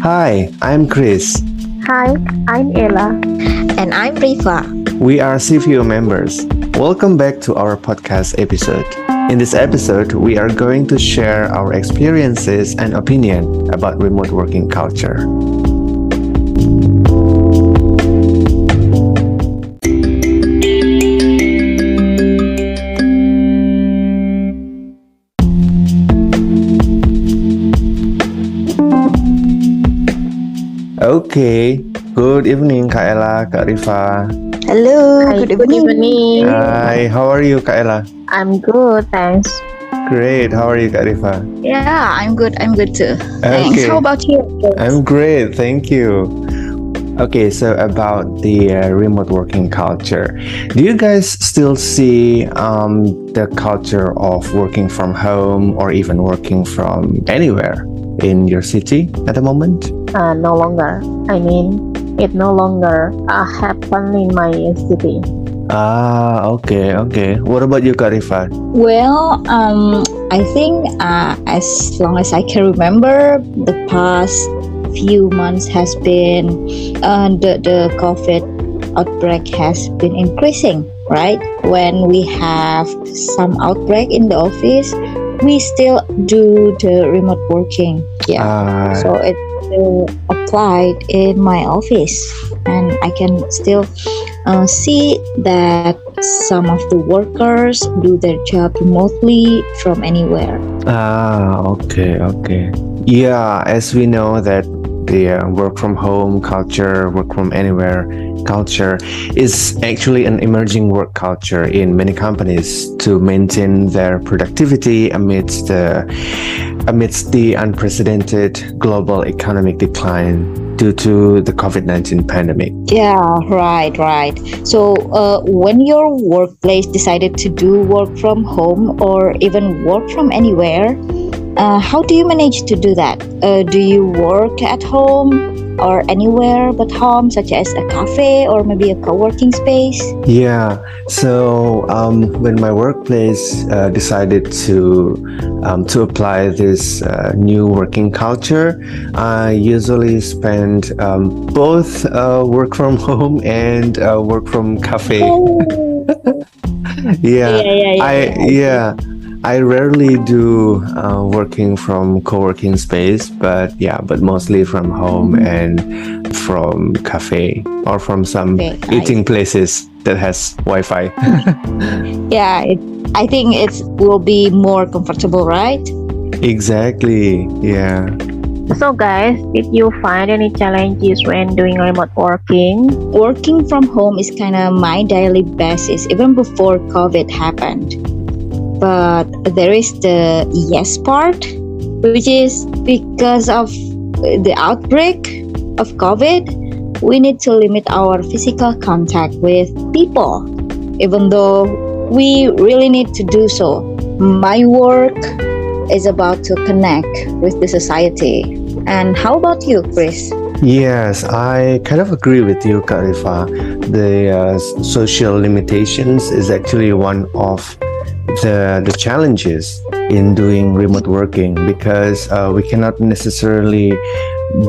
Hi, I'm Chris. Hi, I'm Ella. And I'm Rifa. We are Sefeo members. Welcome back to our podcast episode. In this episode, we are going to share our experiences and opinion about remote working culture. Okay, good evening Kak Ella, Kak Rifa. Hello, Hi, good good evening. evening. Hi, how are you Kak Ella? I'm good, thanks. Great, how are you Kak Rifa? Yeah, I'm good too. Thanks. Okay. How about you? I'm great, thank you. Okay, so about the remote working culture, do you guys still see the culture of working from home or even working from anywhere in your city at the moment? No longer. It no longer happen in my city. Okay. What about you, Karifa? Well, I think as long as I can remember, the past few months has been the COVID outbreak has been increasing, right? When we have some outbreak in the office, we still do the remote working. Yeah. So it's still applied in my office, and I can still see that some of the workers do their job remotely from anywhere. Okay. Yeah, as we know that the work from home culture, work from anywhere culture is actually an emerging work culture in many companies to maintain their productivity amidst the unprecedented global economic decline due to the COVID-19 pandemic. Yeah, right. So when your workplace decided to do work from home or even work from anywhere, how do you manage to do that? Do you work at home or anywhere but home, such as a cafe or maybe a co-working space? Yeah, so when my workplace decided to apply this new working culture, I usually spend both work from home and work from cafe. Yeah. I rarely do working from co-working space, but mostly from home and from cafe or from some eating places that has Wi-Fi. Yeah, I think it will be more comfortable, right? Exactly. Yeah. So guys, did you find any challenges when doing remote working? Working from home is kind of my daily basis, even before COVID happened. But there is the yes part, which is because of the outbreak of COVID, we need to limit our physical contact with people, even though we really need to do so. My work is about to connect with the society. And how about you, Chris? Yes, I kind of agree with you, Karifa. The social limitations is actually one of the challenges in doing remote working because we cannot necessarily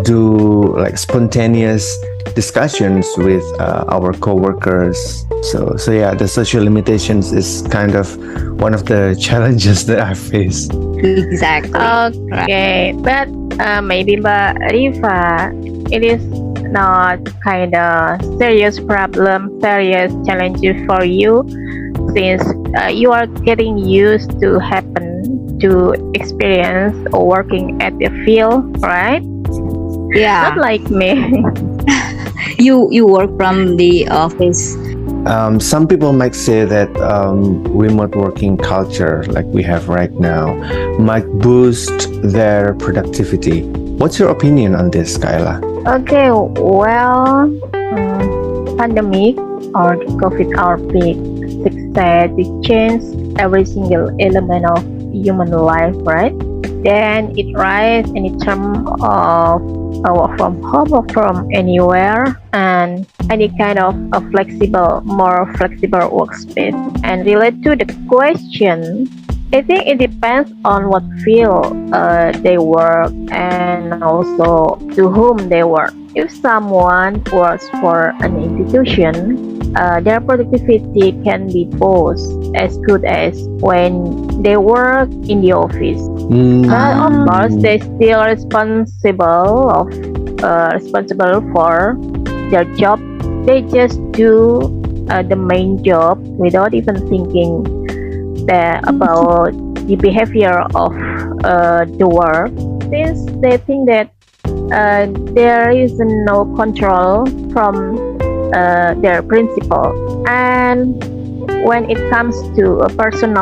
do like spontaneous discussions with our co-workers. So yeah, the social limitations is kind of one of the challenges that I face. Exactly. Okay, but maybe Mbak Rifa, it is not kind of serious challenges for you since you are getting used to experience working at the field, right? Yeah. Not like me. You work from the office. Some people might say that remote working culture like we have right now might boost their productivity. What's your opinion on this, Kyla? Okay, well, pandemic or the COVID outbreak success changed every single element of human life, right? Then it rise in terms of work from home or from anywhere and any kind of more flexible workspace. And relate to the question, I think it depends on what field they work and also to whom they work. If someone works for an institution, their productivity can be both as good as when they work in the office. But of course, Mm. they still responsible for their job. They just do the main job without even thinking about the behavior of the work, since they think that there is no control from their principal. And when it comes to a personal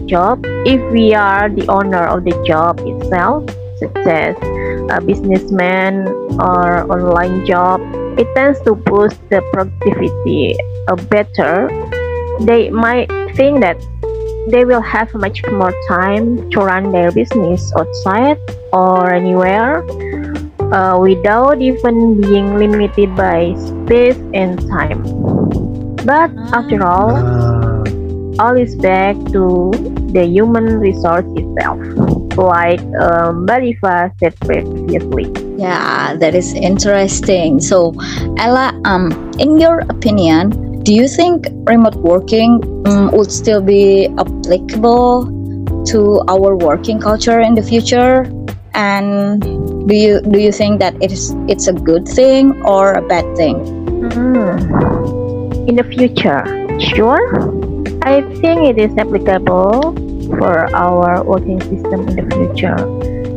job, if we are the owner of the job itself, such as a businessman or online job, it tends to boost the productivity better. They might think that they will have much more time to run their business outside or anywhere without even being limited by space and time. But after all is back to the human resource itself, like Barifa said previously. Yeah, that is interesting. So, Ella, in your opinion, do you think remote working would still be applicable to our working culture in the future? And do you think that it's a good thing or a bad thing? In the future, sure. I think it is applicable for our working system in the future.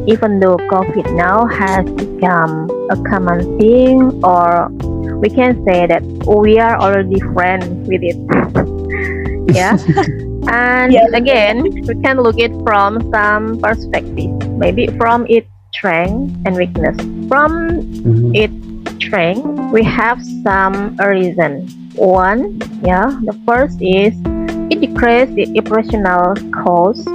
Even though COVID now has become a common thing, or we can say that we are already friends with it. Yeah. And again, we can look it from some perspective, maybe from its strength and weakness. From Mhm. its strength, we have some reason. One, the first is it decreases the operational cost.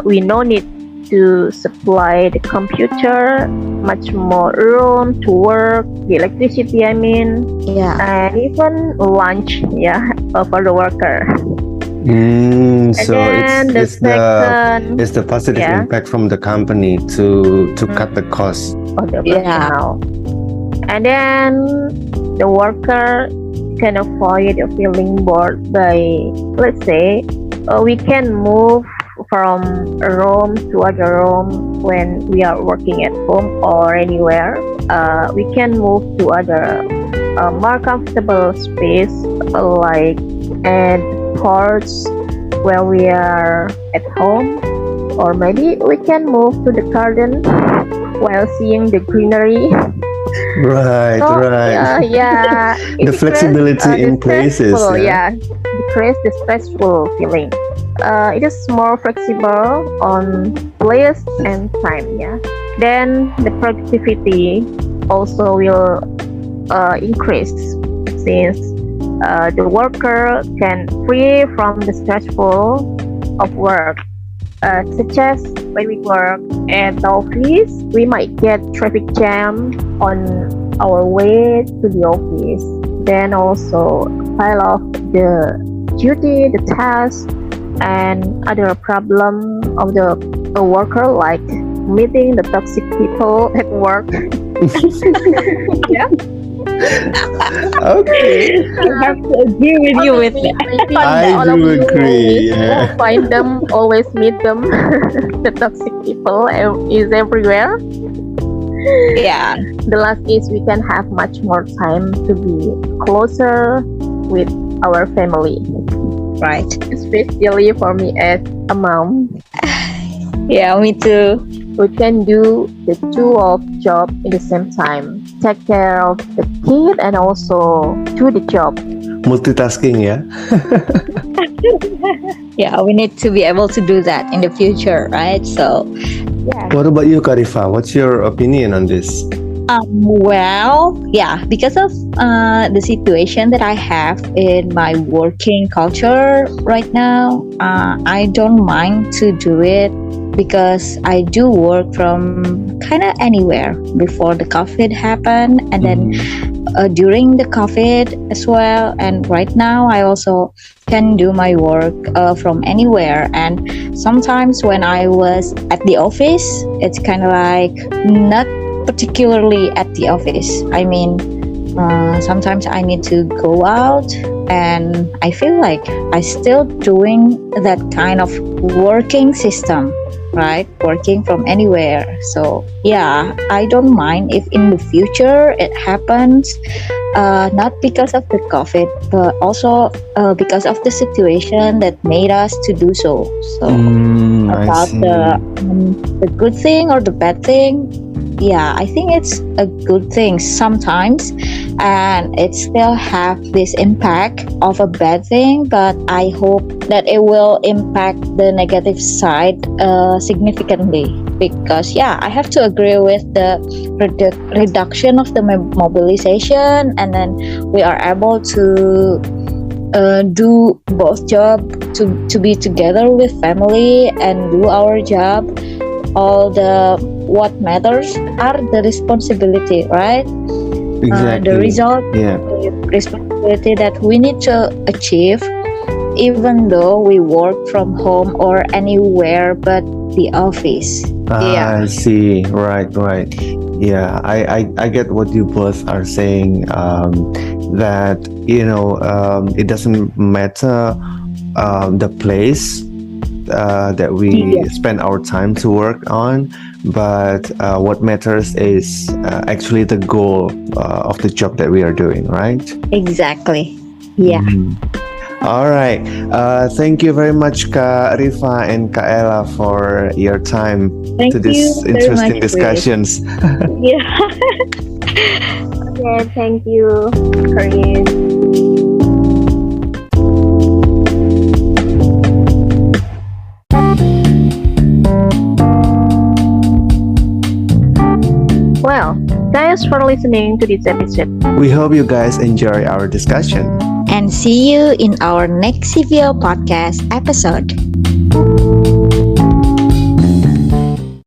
We no need to supply the computer much more room to work, the electricity, I mean, Yeah. and even lunch, for the worker. And So then the second, it's the positive yeah, impact from the company to cut the cost. of the Yeah. personnel. And then the worker can avoid feeling bored by, let's say, we can move from a room to other room when we are working at home or anywhere. We can move to other more comfortable space like at ports where we are at home, or maybe we can move to the garden while seeing the greenery. Right, So right. it The flexibility in places, decrease the stressful feeling. It is more flexible on place and time. Yeah. Then the productivity also will increase, since the worker can free from the stressful of work. Such as when we work at the office, we might get traffic jam on our way to the office. Then also pile of the duty, the task, and other problem of the worker, like meeting the toxic people at work. Yeah. Okay. I have to agree with you with that. Maybe I all of do you agree. will Yeah. find them, always meet them. The toxic people is everywhere. Yeah. The last is we can have much more time to be closer with our family, Right. especially for me as a mom. Yeah, me too. We can do the two of job in the same time. Take care of the kid and also do the job. Multitasking, yeah. Yeah, we need to be able to do that in the future, right? So, Yeah. What about you, Karifa? What's your opinion on this? Well, yeah, because of the situation that I have in my working culture right now, I don't mind to do it because I do work from kind of anywhere before the COVID happened, and then during the COVID as well. And right now, I also can do my work from anywhere. And sometimes when I was at the office, it's kind of like not particularly at the office. I mean, sometimes I need to go out, and I feel like I still doing that kind of working system, right? Working from anywhere. So yeah, I don't mind if in the future it happens, not because of the COVID, but also because of the situation that made us to do so. So I about see. the good thing or the bad thing, yeah, I think it's a good thing sometimes, and it still have this impact of a bad thing, but I hope that it will impact the negative side significantly, because yeah, I have to agree with the reduction of the mobilization, and then we are able to do both job, to be together with family and do our job. All the what matters are the responsibility, right? The Exactly. result, Yeah. the responsibility that we need to achieve, even though we work from home or anywhere but the office. Yeah. I see. Right, right. Yeah, I get what you both are saying. That it doesn't matter the place that we Yeah. spend our time to work on, but what matters is actually the goal of the job that we are doing, right? Exactly. Yeah. Mhm. All right. Thank you very much, Kak Rifa and Kak Ella, for your time Thank to you this very much, interesting Chris. discussions. Yeah. Yeah, thank you, Chris. Well, thanks for listening to this episode. We hope you guys enjoy our discussion. And see you in our next Sefeo podcast episode.